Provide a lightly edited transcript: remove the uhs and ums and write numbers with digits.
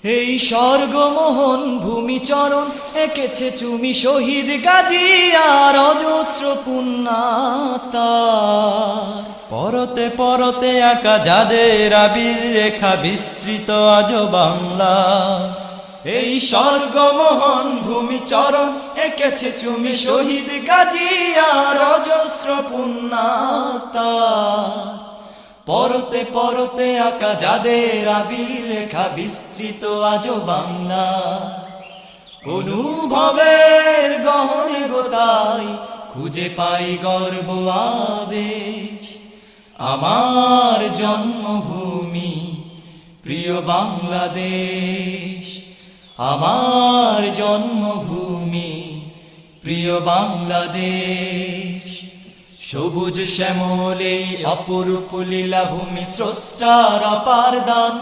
এই স্বর্গমোহন ভূমিচরণ এঁকেছে চুমি শহীদ গাজী আর অজস্র পুণ্যাতার। পরতে পরতে আঁকা যাদের আবির রেখা বিস্তৃত আজ বাংলা। এই স্বর্গমোহন ভূমিচরণ এঁকেছে চুমি শহীদ গাজী আর অজস্র পুণ্যাতার। পরতে পরতে আঁকা যাদের আবির রেখা বিস্তৃত আজ বাংলা। অনুভবের গহনে গোতাই খুঁজে পাই গর্ব আবেশ। আমার জন্মভূমি প্রিয় বাংলাদেশ, আমার জন্মভূমি প্রিয় বাংলাদেশ। সবুজ শ্যামল এই অপরূপ লীলাভূমি স্রষ্টার অপার দান।